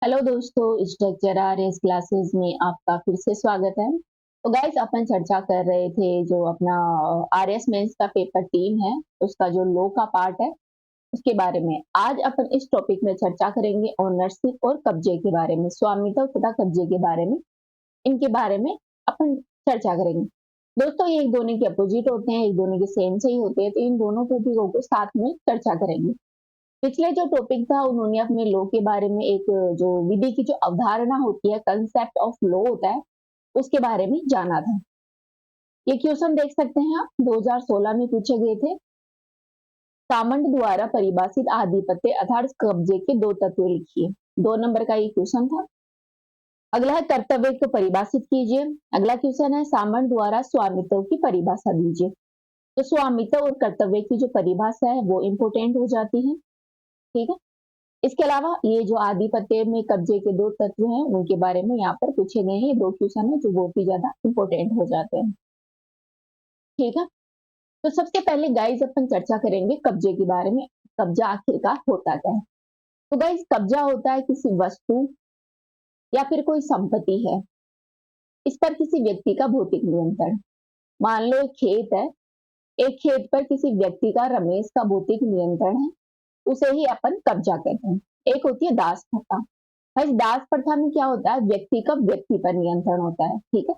Hello दोस्तों, structure RS classes में आपका फिर से स्वागत है। तो गाइस, अपन चर्चा कर रहे थे जो अपना आरएस मेंस का पेपर 3 है, उसका जो लो का पार्ट है उसके बारे में। आज अपन इस टॉपिक में चर्चा करेंगे ओनरशिप और कब्जे के बारे में, स्वामित्व तथा कब्जे के बारे में। इनके बारे में अपन चर्चा करेंगे। दोस्तों, ये एक दोनों के अपोजिट होते हैं, एक दोनों के सेम से ही होते हैं, तो इन दोनों टॉपिकों को साथ में चर्चा करेंगे। पिछले जो टॉपिक था उन्होंने अपने लॉ के बारे में एक जो विधि की जो अवधारणा होती है, कंसेप्ट ऑफ लॉ होता है, उसके बारे में जाना था। ये क्वेश्चन देख सकते हैं आप, 2016 में पूछे गए थे। सामंत द्वारा परिभाषित आधिपत्य अर्थात कब्जे के दो तत्व लिखिए। 2 नंबर का ये क्वेश्चन था। अगला है कर्तव्य को परिभाषित कीजिए। अगला क्वेश्चन है सामंत द्वारा स्वामित्व की परिभाषा दीजिए। तो स्वामित्व और कर्तव्य की जो परिभाषा है वो इंपोर्टेंट हो जाती है। ठीक है। इसके अलावा ये जो आधिपत्य में कब्जे के दो तत्व हैं उनके बारे में यहाँ पर पूछे गए हैं। 2 क्वेश्चन है जो बहुत ही ज्यादा इंपॉर्टेंट हो जाते हैं। ठीक है। तो सबसे पहले गाइज अपन चर्चा करेंगे कब्जे के बारे में। कब्जा आखिरकार होता क्या है? तो गाइज, कब्जा होता है किसी वस्तु या फिर कोई संपत्ति है, इस पर किसी व्यक्ति का भौतिक नियंत्रण। मान लो एक खेत है, एक खेत पर किसी व्यक्ति का, रमेश का भौतिक नियंत्रण है, उसे ही अपन कब्जा कहते हैं। एक होती है दास प्रथा। भाई, दास प्रथा में क्या होता है? व्यक्ति का व्यक्ति पर नियंत्रण होता है। ठीक है।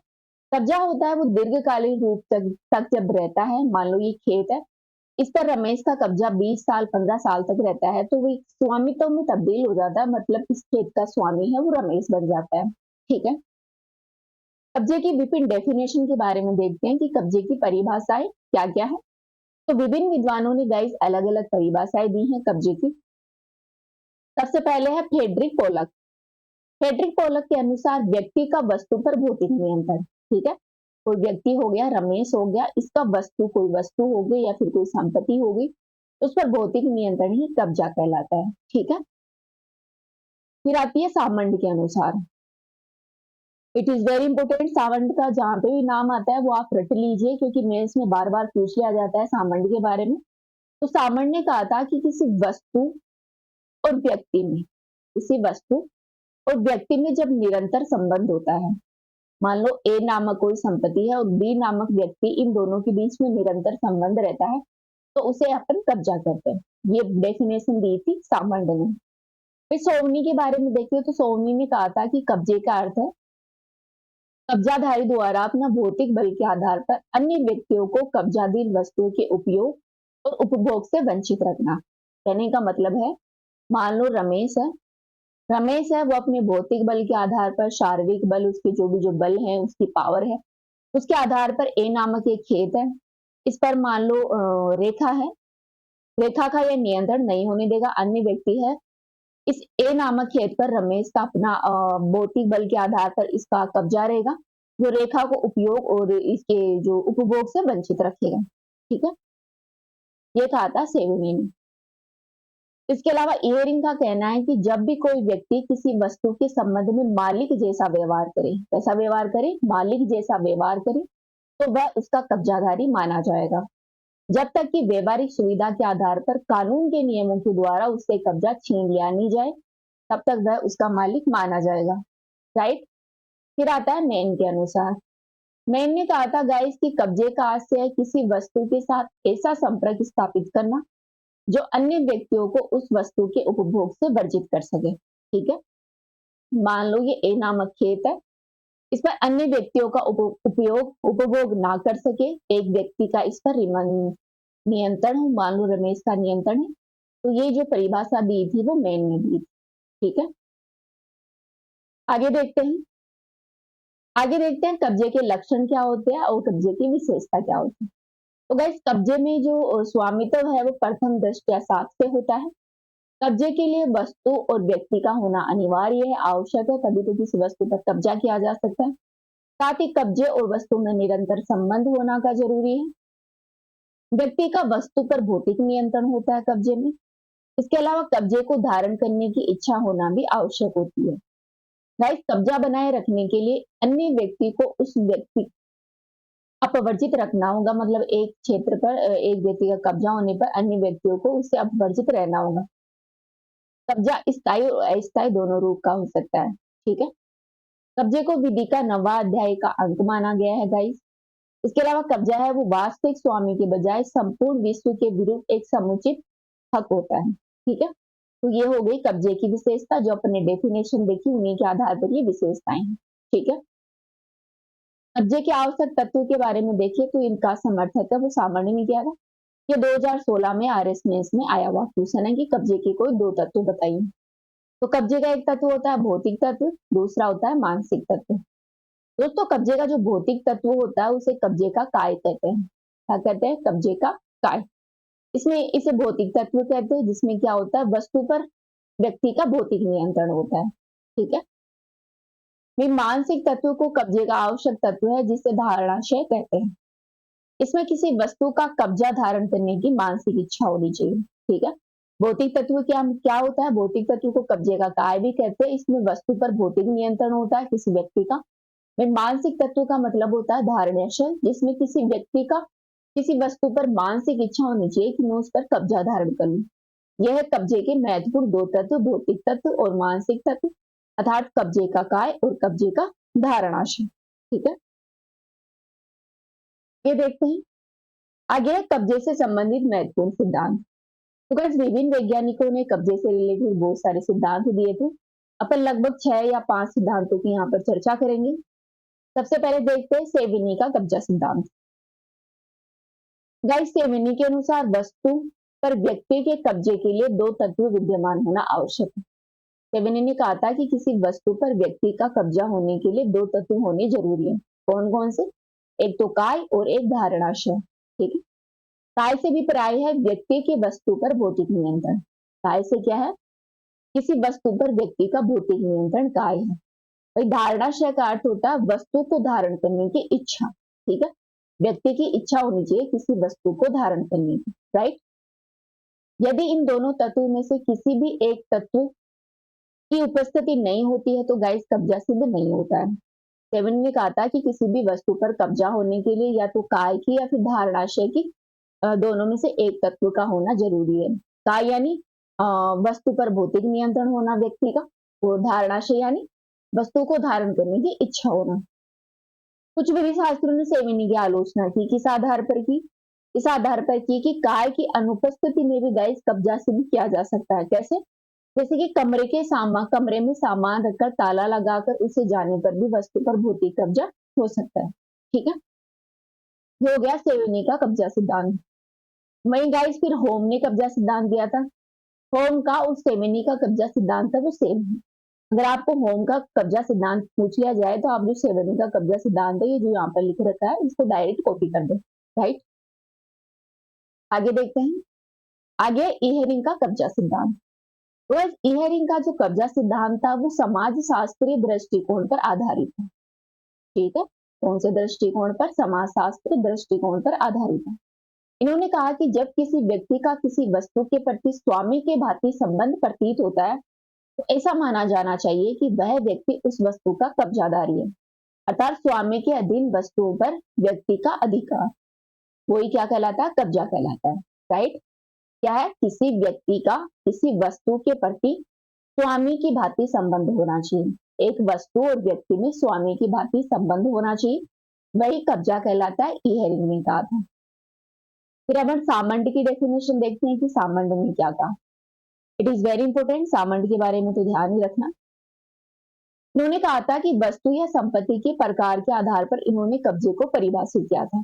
कब्जा होता है वो दीर्घकालीन रूप तक जब रहता है। मान लो ये खेत है, इस पर रमेश का कब्जा 20 साल 15 साल तक रहता है, तो वो एक स्वामित्व में तब्दील हो जाता है। मतलब इस खेत का स्वामी है वो रमेश बन जाता है। ठीक है। कब्जे की विभिन्न डेफिनेशन के बारे में देखते हैं कि कब्जे की परिभाषाएं क्या क्या है। तो विभिन्न विद्वानों ने गाइस अलग अलग परिभाषाएं दी हैं कब्जे की। सबसे पहले है फ्रेडरिक पोलक। फ्रेडरिक पोलक के अनुसार व्यक्ति का वस्तु पर भौतिक नियंत्रण। ठीक है। कोई व्यक्ति हो गया, रमेश हो गया, इसका वस्तु, कोई वस्तु हो गई या फिर कोई संपत्ति हो गई, उस पर भौतिक नियंत्रण ही कब्जा कहलाता है। ठीक है। फिर आती है सामंत के अनुसार। It is very important. Samant का जहां पे भी नाम आता है वो आप रट लीजिए, क्योंकि मेंस में बार बार पूछ लिया जाता है सामंत के बारे में। तो सामंत ने कहा था कि किसी वस्तु और व्यक्ति में, किसी वस्तु और व्यक्ति में जब निरंतर संबंध होता है, मान लो ए नामक कोई संपत्ति है और बी नामक व्यक्ति, इन दोनों के बीच में निरंतर संबंध रहता है, तो उसे अपन कब्जा करते हैं। ये डेफिनेशन दी थी सामंत ने। फिर सोवनी के बारे में देखिए तो सोवनी ने कहा था कि कब्जे का अर्थ है कब्जाधारी द्वारा अपना भौतिक बल के आधार पर अन्य व्यक्तियों को कब्जाधीन वस्तुओं के उपयोग और उपभोग से वंचित रखना। कहने का मतलब है, मान लो रमेश है वो अपने भौतिक बल के आधार पर, शारीरिक बल, उसके जो बल है, उसकी पावर है, उसके आधार पर ए नामक एक खेत है, इस पर मान लो रेखा है, रेखा का यह नियंत्रण नहीं होने देगा। अन्य व्यक्ति है, इस ए नामक खेत पर रमेश का अपना भौतिक बल के आधार पर इसका कब्जा रहेगा, जो रेखा को उपयोग और इसके जो उपभोग से वंचित रखेगा। ठीक है। ये कहा था सेवनी ने। इसके अलावा इयरिंग का कहना है कि जब भी कोई व्यक्ति किसी वस्तु के संबंध में मालिक जैसा व्यवहार करे, कैसा व्यवहार करे? मालिक जैसा व्यवहार करे, तो वह उसका कब्जाधारी माना जाएगा, जब तक कि व्यवहारिक सुविधा के आधार पर कानून के नियमों के द्वारा उससे कब्जा छीन लिया नहीं जाए, तब तक वह उसका मालिक माना जाएगा। राइट। फिर आता है मैन के अनुसार। मैन ने कहा था गाइस कि कब्जे का अर्थ है किसी वस्तु के साथ ऐसा संपर्क स्थापित करना जो अन्य व्यक्तियों को उस वस्तु के उपभोग से वर्जित कर सके। ठीक है। मान लो ये ए नामक खेत है, इस पर अन्य व्यक्तियों का उपयोग उपभोग ना कर सके, एक व्यक्ति का इस पर नियंत्रण हो, मान लो रमेश का नियंत्रण है। तो ये जो परिभाषा दी थी वो मैन ने दी। ठीक है। आगे देखते हैं। आगे देखते हैं कब्जे के लक्षण क्या होते हैं और कब्जे की विशेषता क्या होती है। तो गाइस, कब्जे में जो स्वामित्व है वो प्रथम दृष्टया साफ से होता है। कब्जे के लिए वस्तु और व्यक्ति का होना अनिवार्य है, आवश्यक है, तभी तो किसी वस्तु पर कब्जा किया जा सकता है। साथ ही कब्जे और वस्तु में निरंतर संबंध होना का जरूरी है। व्यक्ति का वस्तु पर भौतिक नियंत्रण होता है कब्जे में। इसके अलावा कब्जे को धारण करने की इच्छा होना भी आवश्यक होती है। गाइस, कब्जा बनाए रखने के लिए अन्य व्यक्ति को उस व्यक्ति अपवर्जित रखना होगा। मतलब एक क्षेत्र पर एक व्यक्ति का कब्जा होने पर अन्य व्यक्तियों को उससे अपवर्जित रहना होगा। कब्जा स्थायी और अस्थायी दोनों रूप का हो सकता है। ठीक है, कब्जे को विधि का 9वां अध्याय का अंग माना गया है गाइस। इसके अलावा कब्जा है वो वास्तविक स्वामी के बजाय संपूर्ण विश्व के विरुद्ध एक समुचित हक होता है। ठीक है, तो ये हो गई कब्जे की विशेषता, जो अपने डेफिनेशन देखी उन्हीं के आधार पर ये विशेषताएं हैं। ठीक है, कब्जे के आवश्यक तत्वों के बारे में देखिए तो इनका समर्थक है वो सामान्य में किया था। ये 2016 में आरएस मेंस में आया हुआ क्वेश्चन है कि कब्जे के कोई दो तत्व बताइए। तो कब्जे का एक तत्व होता है भौतिक तत्व, दूसरा होता है मानसिक तत्व। दोस्तों, कब्जे का जो भौतिक तत्व होता है उसे कब्जे का काय कहते हैं। क्या कहते हैं? कब्जे का काय। इसमें इसे भौतिक तत्व कहते हैं, जिसमें क्या होता है, वस्तु पर व्यक्ति का भौतिक नियंत्रण होता है। ठीक है, फिर मानसिक तत्व को कब्जे का आवश्यक तत्व है, जिसे धारणाशय कहते हैं। इसमें किसी वस्तु का कब्जा धारण करने की मानसिक इच्छा होनी चाहिए। ठीक है, भौतिक तत्व क्या क्या होता है? भौतिक तत्व को कब्जे का काय भी कहते हैं। इसमें वस्तु पर भौतिक नियंत्रण होता है किसी व्यक्ति का। में मानसिक तत्व का मतलब होता है धारणाशय, जिसमें किसी व्यक्ति का किसी वस्तु पर मानसिक इच्छा होनी चाहिए कि मैं उस पर कब्जा धारण कर लूं। यह कब्जे के महत्वपूर्ण दो तत्व भौतिक तत्व और मानसिक तत्व, अर्थात कब्जे का काय और कब्जे का धारणाशय। ठीक है, ये देखते हैं आगे कब्जे से संबंधित महत्वपूर्ण सिद्धांत। तो गाइस, विभिन्न वैज्ञानिकों ने कब्जे से रिलेटेड बहुत सारे सिद्धांत दिए थे। अपन लगभग 6 या 5 सिद्धांतों की यहाँ पर चर्चा करेंगे। सबसे पहले देखते हैं सेविनी का कब्जा सिद्धांत। गाइस, सेविनी के अनुसार वस्तु पर व्यक्ति के कब्जे के लिए दो तत्व विद्यमान होना आवश्यक है। सेविनी ने कहा था कि किसी वस्तु पर व्यक्ति का कब्जा होने के लिए दो तत्व होने जरूरी है। कौन कौन से? एक तो काय और एक धारणाशय। ठीक है, काय से भी पराय है व्यक्ति की वस्तु पर भौतिक नियंत्रण। काय से क्या है? किसी वस्तु पर व्यक्ति का भौतिक नियंत्रण काय है। भाई, धारणाशय का अर्थ होता है वस्तु को धारण करने की इच्छा। ठीक है, व्यक्ति की इच्छा होनी चाहिए किसी वस्तु को धारण करने की, राइट। यदि इन दोनों तत्वों में से किसी भी एक तत्व की उपस्थिति नहीं होती है तो गाइस कब्जा सिद्ध नहीं होता है। सेवन ने कहा था कि किसी भी वस्तु पर कब्जा होने के लिए या तो काय की या फिर धारणाशय की दोनों में से एक तत्व का होना जरूरी है। काय यानी वस्तु पर भौतिक नियंत्रण होना व्यक्ति का, और धारणाशय यानी वस्तु को धारण करने की इच्छा होना। कुछ विधि शास्त्रों ने सेविनी की आलोचना की, किस आधार पर की? इस आधार पर की कि काय की अनुपस्थिति में भी गाइस कब्जा सिद्ध किया जा सकता है। कैसे? जैसे कि कमरे में सामान रखकर ताला लगाकर उसे जाने पर भी वस्तु पर भौतिक कब्जा हो सकता है। ठीक है, ये हो गया सेविनी का कब्जा सिद्धांत। वहीं गाइस फिर होम ने कब्जा सिद्धांत दिया था। होम का और सेविनी का कब्जा सिद्धांत था वो सेम है। अगर आपको होम का कब्जा सिद्धांत पूछ लिया जाए तो आप जो सेविनी का कब्जा सिद्धांत है ये जो यहाँ पर लिख रखा है इसको डायरेक्ट कॉपी कर दो, राइट। आगे देखते हैं, आगे इहेरिंग का कब्जा सिद्धांत। तो इहेरिंग का जो कब्जा सिद्धांत था वो समाज शास्त्रीय दृष्टिकोण पर आधारित है। ठीक है, कौन से दृष्टिकोण पर? समाज शास्त्र दृष्टिकोण पर आधारित है। इन्होंने कहा कि जब किसी व्यक्ति का किसी वस्तु के प्रति स्वामी के भांति संबंध प्रतीत होता है तो ऐसा माना जाना चाहिए कि वह व्यक्ति उस वस्तु का कब्जादारी है, अर्थात स्वामी के अधीन वस्तुओं पर व्यक्ति का अधिकार, वही क्या कहलाता है? कब्जा कहलाता है, राइट। क्या है? किसी व्यक्ति का किसी वस्तु के प्रति स्वामी की भांति संबंध होना चाहिए। एक वस्तु और व्यक्ति में स्वामी की भांति संबंध होना चाहिए, वही कब्जा कहलाता है। इहेरिंग ने कहा था। फिर अब हम सामंड की डेफिनेशन देखते हैं कि सामंड ने क्या कहा। It is very important, Salmond के बारे में तो ध्यान ही रखना। इन्होंने कहा था कि वस्तु या संपत्ति के प्रकार के आधार पर इन्होंने कब्जे को परिभाषित किया था।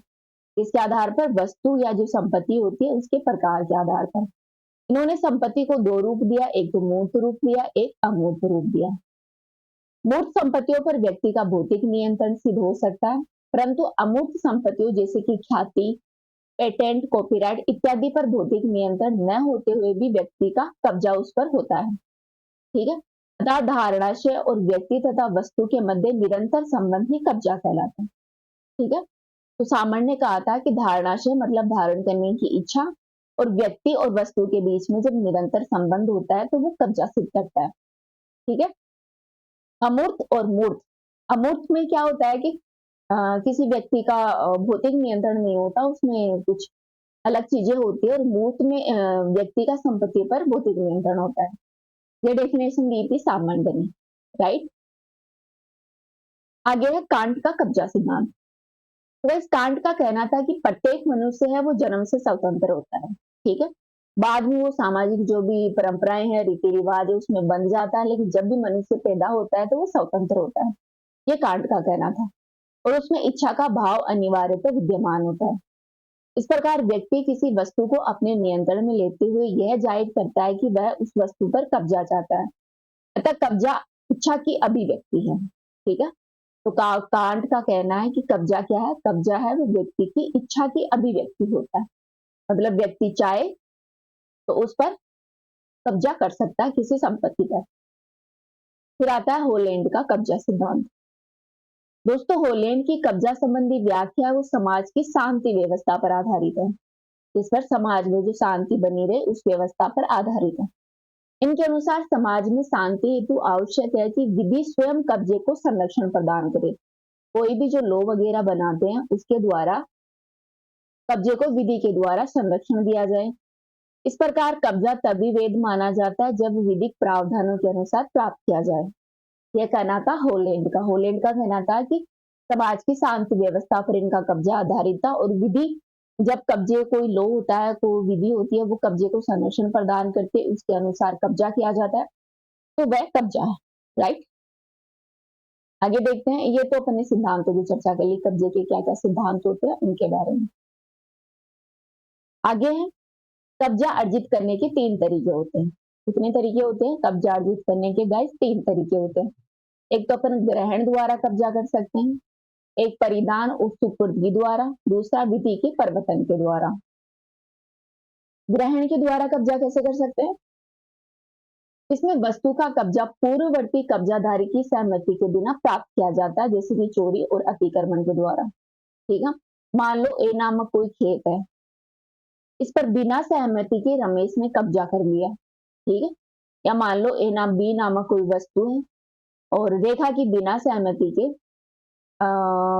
इसके आधार पर वस्तु या जो संपत्ति होती है उसके प्रकार के आधार पर इन्होंने संपत्ति को दो रूप दिया, एक तो मूर्त रूप दिया, एक अमूर्त रूप दिया। मूर्त संपत्तियों पर व्यक्ति का भौतिक नियंत्रण सिद्ध हो सकता है, परंतु अमूर्त संपत्तियों जैसे कि ख्याति, पेटेंट, कॉपीराइट इत्यादि पर भौतिक नियंत्रण न होते हुए भी व्यक्ति का कब्जा उस पर होता है। ठीक है, तथा धारणाशय और व्यक्ति तथा वस्तु के मध्य निरंतर संबंध ही कब्जा कहलाता है। ठीक है, तो सामण्य ने कहा था कि धारणाशय मतलब धारण करने की इच्छा, और व्यक्ति और वस्तु के बीच में जब निरंतर संबंध होता है तो वो कब्जा सिद्ध करता है। ठीक है, अमूर्त और मूर्त। अमूर्त में क्या होता है कि किसी व्यक्ति का भौतिक नियंत्रण नहीं होता, उसमें कुछ अलग चीजें होती है, और मूर्त में व्यक्ति का संपत्ति पर भौतिक नियंत्रण होता है। ये डेफिनेशन दी थी सामंत ने, राइट। आगे है कांट का कब्जा सिद्धांत। तो इस कांट का कहना था कि प्रत्येक मनुष्य है वो जन्म से स्वतंत्र होता है, ठीक है। बाद में वो सामाजिक जो भी परंपराएं हैं, रीति रिवाज है, उसमें बन जाता है, लेकिन जब भी मनुष्य पैदा होता है तो वो स्वतंत्र होता है। ये कांट का कहना था। और उसमें इच्छा का भाव अनिवार्यतः विद्यमान होता है। इस प्रकार व्यक्ति किसी वस्तु को अपने नियंत्रण में लेते हुए यह जाहिर करता है कि वह उस वस्तु पर कब्जा चाहता है। अतः कब्जा इच्छा की अभिव्यक्ति है, ठीक है। तो कांट का कहना है कि कब्जा क्या है? कब्जा है वो व्यक्ति की इच्छा की अभिव्यक्ति होता है। मतलब व्यक्ति चाहे तो उस पर कब्जा कर सकता है किसी संपत्ति पर। फिर आता है होलैंड का कब्जा सिद्धांत। दोस्तों, होलैंड की कब्जा संबंधी व्याख्या वो समाज की शांति व्यवस्था पर आधारित है। इस पर समाज में जो शांति बनी रहे उस व्यवस्था पर आधारित है। इनके अनुसार समाज में शांति हेतु आवश्यक है कि विधि स्वयं कब्जे को संरक्षण प्रदान करे। कोई भी जो लॉ वगैरह बनाते हैं उसके द्वारा कब्जे को विधि के द्वारा संरक्षण दिया जाए। इस प्रकार कब्जा तभी वैध माना जाता है जब विधिक प्रावधानों के अनुसार प्राप्त किया जाए। यह कहना था होलैंड का कहना था कि समाज की शांति व्यवस्था पर इनका कब्जा आधारित था और विधि, जब कब्जे कोई लॉ होता है, कोई विधि होती है, वो कब्जे को संरक्षण प्रदान करते उसके अनुसार कब्जा किया जाता है, तो वह कब्जा है, राइट। आगे देखते हैं, ये तो अपने सिद्धांतों की चर्चा कर ली, कब्जे के क्या क्या सिद्धांत होते हैं उनके बारे में। आगे है कब्जा अर्जित करने के 3 तरीके होते हैं। कितने तरीके होते हैं कब्जा अर्जित करने के? गाइस 3 तरीके होते हैं। एक तो अपन ग्रहण द्वारा कब्जा कर सकते हैं, एक परिधान और सुपुर्दगी द्वारा, दूसरा विधि के प्रवर्तन के द्वारा। ग्रहण के द्वारा कब्जा कैसे कर सकते हैं? इसमें वस्तु का कब्जा पूर्ववर्ती कब्जाधारी की सहमति के बिना प्राप्त किया जाता है, जैसे कि चोरी और अतिक्रमण के द्वारा, ठीक है। मान लो ए नामक कोई खेत है, इस पर बिना सहमति के रमेश ने कब्जा कर लिया, ठीक है। या मान लो बी नामक कोई वस्तु है और रेखा की बिना सहमति के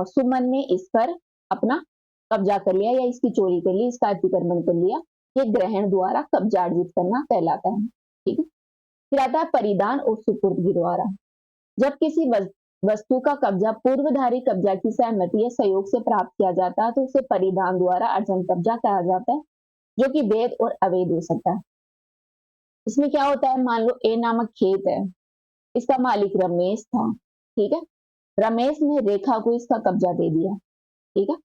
सुमन ने इस पर अपना कब्जा कर लिया या इसकी चोरी कर ली, इसका अतिक्रमण कर लिया। ये ग्रहण द्वारा कब्जा अर्जित करना कहलाता है, ठीक है। फिर आता है परिधान और सुपुर्दगी द्वारा। जब किसी वस्तु का कब्जा पूर्वधारी कब्जा की सहमति या सहयोग से प्राप्त किया जाता है तो उसे परिधान द्वारा अर्जन कब्जा कहा जाता है, जो कि वैध और अवैध हो सकता है। इसमें क्या होता है, मान लो ए नामक खेत है, इसका मालिक रमेश था, ठीक है। रमेश ने रेखा को इसका कब्जा दे दिया, ठीक है।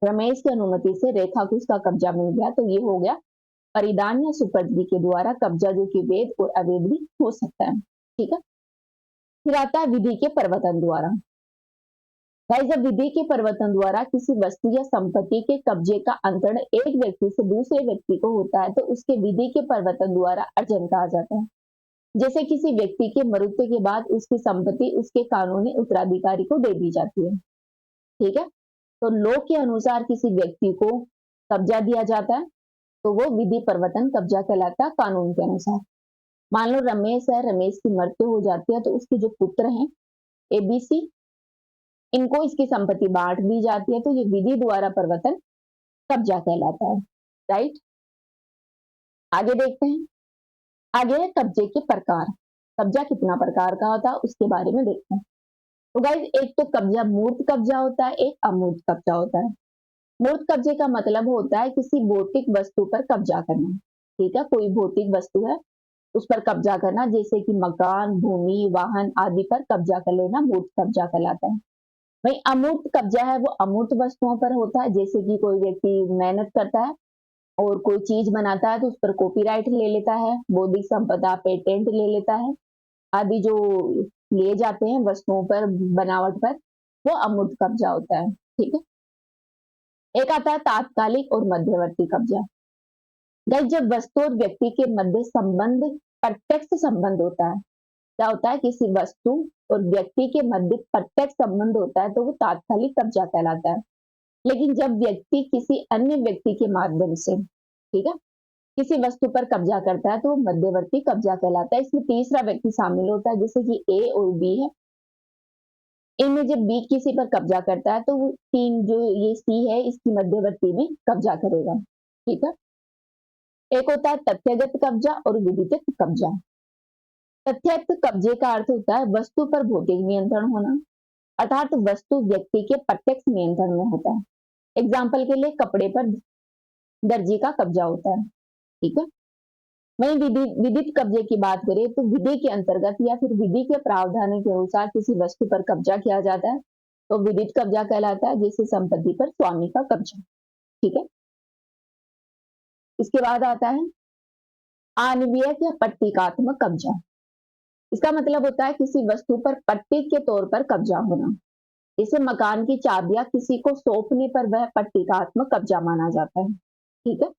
रमेश की अनुमति से रेखा को इसका कब्जा मिल गया, तो ये हो गया परिधान या सुपुर्दगी के द्वारा कब्जा, जो कि वैध और अवैध भी हो सकता है, ठीक है। फिर आता है विधि के प्रवर्तन द्वारा। गाइस, जब विधि के प्रवर्तन द्वारा किसी वस्तु या संपत्ति के कब्जे का अंतरण एक व्यक्ति से दूसरे व्यक्ति को होता है तो उसके विधि के प्रवर्तन द्वारा अर्जन कहा जाता है। जैसे किसी व्यक्ति के मृत्यु के बाद उसकी संपत्ति उसके कानूनी उत्तराधिकारी को दे दी जाती है, ठीक है। तो लॉ के अनुसार किसी व्यक्ति को कब्जा दिया जाता है तो वो विधि प्रवर्तन कब्जा कहलाता है कानून के अनुसार। मान लो रमेश है, रमेश की मृत्यु हो जाती है तो उसके जो पुत्र हैं एबीसी, इनको इसकी संपत्ति बांट दी जाती है, तो ये विधि द्वारा प्रवर्तन कब्जा कहलाता है, राइट। आगे देखते हैं, आगे है कब्जे के प्रकार। कब्जा कितना प्रकार का होता है उसके बारे में देखते हैं। तो गाइस, एक तो कब्जा मूर्त कब्जा होता है, एक अमूर्त कब्जा होता है। मूर्त कब्जे का मतलब होता है किसी भौतिक वस्तु पर कब्जा करना, ठीक है। कोई भौतिक वस्तु है उस पर कब्जा करना, जैसे कि मकान, भूमि, वाहन आदि पर कब्जा कर लेना मूर्त कब्जा कहलाता है। वही अमूर्त कब्जा है वो अमूर्त वस्तुओं पर होता है, जैसे कि कोई व्यक्ति मेहनत करता है और कोई चीज बनाता है तो उस पर कॉपीराइट ले लेता है, बौद्धिक संपदा पेटेंट ले लेता है आदि जो लिए जाते हैं वस्तुओं पर, बनावट पर, वो अमूर्त कब्जा होता है, ठीक है। एक आता है तात्कालिक और मध्यवर्ती कब्जा। गाइस, जब वस्तु और व्यक्ति के मध्य संबंध प्रत्यक्ष संबंध होता है, क्या होता है, किसी वस्तु और व्यक्ति के मध्य प्रत्यक्ष संबंध होता है तो वो तात्कालिक कब्जा कहलाता है। लेकिन जब व्यक्ति किसी अन्य व्यक्ति के माध्यम से, ठीक है, किसी वस्तु पर कब्जा करता है तो वो मध्यवर्ती कब्जा कहलाता है। इसमें तीसरा व्यक्ति शामिल होता है, जैसे कि ए और बी है, इनमें जब बी किसी पर कब्जा करता है तो वो तीन जो ये सी है इसकी मध्यवर्ती में कब्जा करेगा, ठीक है। एक होता है तथ्यगत कब्जा और विधिगत कब्जा। तथ्यस्थ कब्जे का अर्थ होता है वस्तु पर भौतिक नियंत्रण होना, अर्थात वस्तु व्यक्ति के प्रत्यक्ष नियंत्रण में होता है। एग्जाम्पल के लिए कपड़े पर दर्जी का कब्जा होता है। ठीक है। वहीं विधिक कब्जे की बात करें तो विधि के अंतर्गत या फिर विधि के प्रावधानों के अनुसार किसी वस्तु पर कब्जा किया जाता है तो विधिक कब्जा कहलाता है, जिससे संपत्ति पर स्वामी का कब्जा। ठीक है। इसके बाद आता है आणविक या प्रतीकात्मक कब्जा। इसका मतलब होता है किसी वस्तु पर प्रतीक के तौर पर कब्जा होना। इसे मकान की चाबियां किसी को सौंपने पर वह प्रतीकात्मक कब्जा माना जाता है। ठीक है।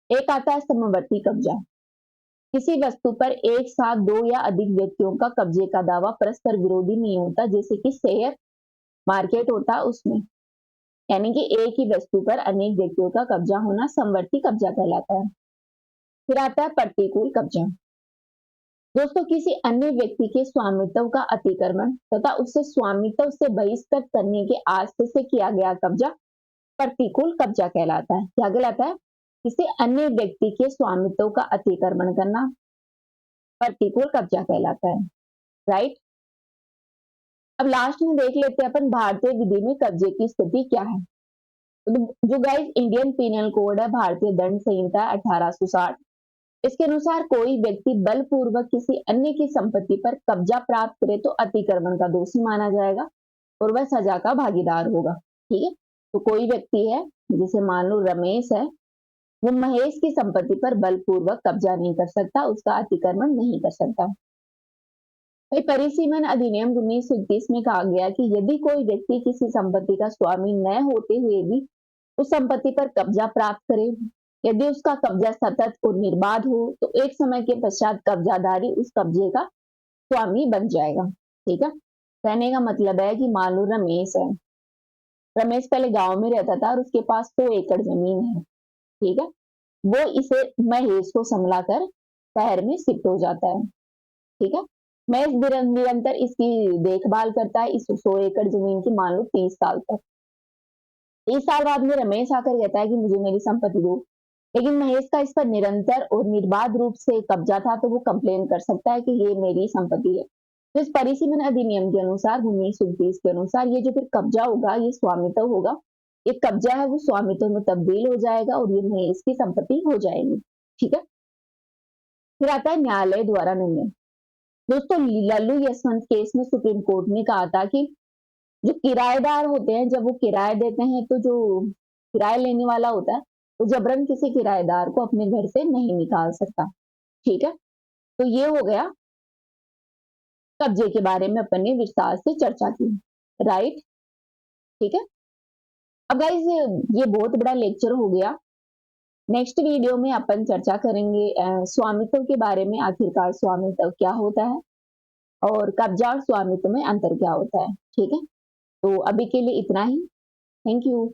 एक आता है समवर्ती कब्जा। किसी वस्तु पर एक साथ दो या अधिक व्यक्तियों का कब्जे का दावा परस्पर विरोधी नहीं होता, जैसे कि शेयर मार्केट होता है उसमें, यानी कि एक ही वस्तु पर अनेक व्यक्तियों का कब्जा होना समवर्ती कब्जा कहलाता है। फिर आता है प्रतिकूल कब्जा। दोस्तों, किसी अन्य व्यक्ति के स्वामित्व का अतिक्रमण तथा उससे स्वामित्व से बहिष्कृत करने के आशय से किया गया कब्जा प्रतिकूल कब्जा कहलाता है। क्या कहलाता है? किसी अन्य व्यक्ति के स्वामित्व का अतिक्रमण करना प्रतिकूल कब्जा कहलाता है। राइट। अब लास्ट में देख लेते हैं अपन भारतीय विधि में कब्जे की स्थिति क्या है। तो जो गाइस इंडियन पीनल कोड है, भारतीय दंड संहिता 1860, इसके अनुसार कोई व्यक्ति बलपूर्वक किसी अन्य की संपत्ति पर कब्जा प्राप्त करे तो अतिक्रमण का दोषी माना जाएगा और वह सजा का भागीदार होगा। ठीक है। तो कोई व्यक्ति है, जैसे मान लो रमेश है, वो महेश की संपत्ति पर बलपूर्वक कब्जा नहीं कर सकता, उसका अतिक्रमण नहीं कर सकता। भाई परिसीमन अधिनियम 1931 में कहा गया कि यदि कोई व्यक्ति किसी संपत्ति का स्वामी न होते हुए भी उस संपत्ति पर कब्जा प्राप्त करे, यदि उसका कब्जा सतत और निर्बाध हो तो एक समय के पश्चात कब्जाधारी उस कब्जे का स्वामी बन जाएगा। ठीक है। कहने का मतलब है कि मान लो रमेश है, रमेश पहले गांव में रहता था और उसके पास 100 एकड़ जमीन है। ठीक है। वो इसे महेश को संभलाकर शहर में शिफ्ट हो जाता है। ठीक है। महेश निरंतर इसकी देखभाल करता है, इस 100 एकड़ जमीन की, मान लो 30 साल तक। 30 साल बाद में रमेश आकर कहता है कि मुझे मेरी संपत्ति दो, लेकिन महेश का इस पर निरंतर और निर्बाध रूप से कब्जा था, तो वो कंप्लेन कर सकता है कि ये मेरी संपत्ति है। तो इस परिसीमन अधिनियम के अनुसार 1929 के अनुसार ये जो फिर कब्जा होगा ये स्वामित्व होगा, ये कब्जा है वो स्वामित्व में तब्दील हो जाएगा और ये महेश की संपत्ति हो जाएगी। ठीक है। फिर आता है न्यायालय द्वारा निर्णय। दोस्तों, लल्लू यशवंत केस में सुप्रीम कोर्ट ने कहा था कि जो किराएदार होते हैं, जब वो किराया देते हैं तो जो किराया लेने वाला होता है वो जबरन किसी किराएदार को अपने घर से नहीं निकाल सकता। ठीक है। तो ये हो गया कब्जे के बारे में अपन ने विस्तार से चर्चा की। राइट। ठीक है। अब गाइस ये बहुत बड़ा लेक्चर हो गया। नेक्स्ट वीडियो में अपन चर्चा करेंगे स्वामित्व के बारे में, आखिरकार स्वामित्व क्या होता है और कब्जा और स्वामित्व में अंतर क्या होता है। ठीक है। तो अभी के लिए इतना ही। Thank you.